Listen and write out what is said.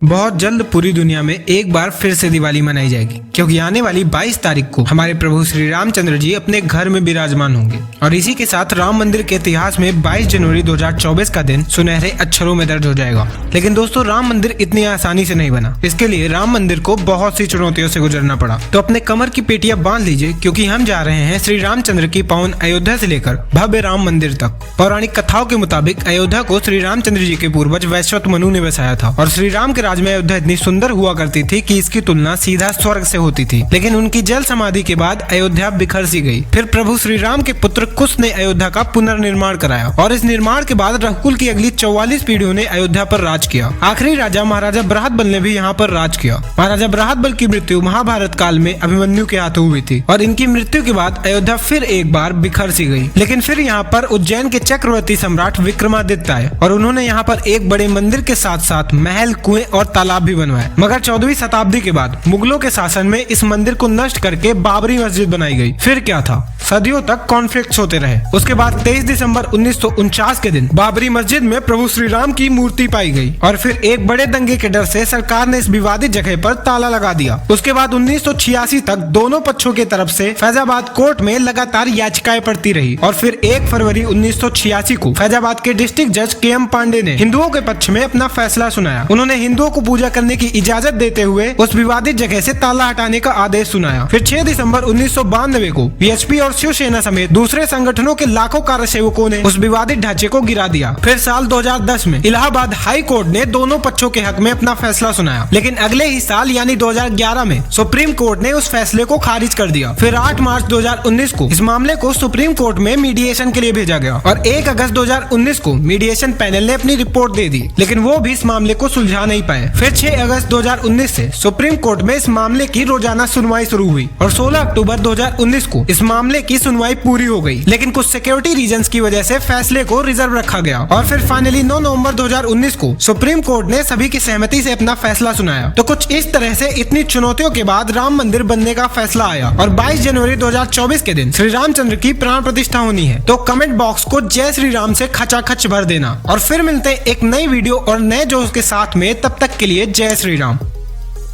बहुत जल्द पूरी दुनिया में एक बार फिर से दिवाली मनाई जाएगी, क्योंकि आने वाली 22 तारीख को हमारे प्रभु श्री रामचंद्र जी अपने घर में विराजमान होंगे। और इसी के साथ राम मंदिर के इतिहास में 22 जनवरी 2024 का दिन सुनहरे अक्षरों में दर्ज हो जाएगा। लेकिन दोस्तों, राम मंदिर इतनी आसानी से नहीं बना। इसके लिए राम मंदिर को बहुत सी चुनौतियों से गुजरना पड़ा। तो अपने कमर की पेटियां बांध लीजिए, क्योंकि हम जा रहे हैं श्री रामचंद्र की पावन अयोध्या से लेकर भव्य राम मंदिर तक। पौराणिक कथाओं के मुताबिक अयोध्या को श्री रामचंद्र जी के पूर्वज वैश्वत मनु ने बसाया था। और श्री राम के राज में अयोध्या इतनी सुंदर हुआ करती थी कि इसकी तुलना सीधा स्वर्ग से होती थी। लेकिन उनकी जल समाधि के बाद अयोध्या बिखर सी गई। फिर प्रभु श्री राम के पुत्र कुश ने अयोध्या का पुनर्निर्माण कराया, और इस निर्माण के बाद रघुकुल की अगली 44 पीढ़ियों ने अयोध्या पर राज किया। आखिरी राजा महाराजा बृहदबल ने भी यहाँ पर राज किया। महाराजा बृहदबल की मृत्यु महाभारत काल में अभिमन्यु के हाथों हुई थी, और इनकी मृत्यु के बाद अयोध्या फिर एक बार बिखर सी गई। लेकिन फिर यहाँ पर उज्जैन के चक्रवर्ती सम्राट विक्रमादित्य आए, और उन्होंने यहाँ पर एक बड़े मंदिर के साथ साथ महल, कुएं और तालाब भी बनवाए। मगर 14वीं शताब्दी के बाद मुगलों के शासन में इस मंदिर को नष्ट करके बाबरी मस्जिद बनाई गई। फिर क्या था, सदियों तक कॉन्फ्लिक्ट्स होते रहे। उसके बाद 23 दिसंबर 1949 के दिन बाबरी मस्जिद में प्रभु श्री राम की मूर्ति पाई गई, और फिर एक बड़े दंगे के डर से सरकार ने इस विवादित जगह पर ताला लगा दिया। उसके बाद 1986 तक दोनों पक्षों की तरफ से फैजाबाद कोर्ट में लगातार याचिकाएं पड़ती रही, और फिर 1 फरवरी 1986 को फैजाबाद के डिस्ट्रिक्ट जज के.एम. पांडे ने हिंदुओं के पक्ष में अपना फैसला सुनाया। उन्होंने हिंदुओं को पूजा करने की इजाजत देते हुए उस विवादित जगह से ताला हटाने का आदेश सुनाया। फिर 6 दिसंबर 1992 को वीएचपी और शिवसेना समेत दूसरे संगठनों के लाखों कार्य सेवकों ने उस विवादित ढांचे को गिरा दिया। फिर साल 2010 में इलाहाबाद हाई कोर्ट ने दोनों पक्षों के हक में अपना फैसला सुनाया। लेकिन अगले ही साल यानी 2011 में सुप्रीम कोर्ट ने उस फैसले को खारिज कर दिया। फिर 8 मार्च 2019 को इस मामले को सुप्रीम कोर्ट में मीडिएशन के लिए भेजा गया, और 1 अगस्त 2019 को मीडिएशन पैनल ने अपनी रिपोर्ट दे दी। लेकिन वो भी इस मामले को सुलझा नहीं पाए। फिर 6 अगस्त 2019 से सुप्रीम कोर्ट में इस मामले की रोजाना सुनवाई शुरू हुई, और 16 अक्टूबर 2019 को इस मामले की सुनवाई पूरी हो गई। लेकिन कुछ सिक्योरिटी रीजंस की वजह से फैसले को रिजर्व रखा गया, और फिर फाइनली 9 नवंबर 2019 को सुप्रीम कोर्ट ने सभी की सहमति से अपना फैसला सुनाया। तो कुछ इस तरह से इतनी चुनौतियों के बाद राम मंदिर बनने का फैसला आया, और 22 जनवरी 2024 के दिन श्री रामचंद्र की प्राण प्रतिष्ठा होनी है। तो कमेंट बॉक्स को जय श्री राम से खचाखच भर देना, और फिर मिलते हैं एक नई वीडियो और नए जोश के साथ में। तब तक के लिए जय श्री राम।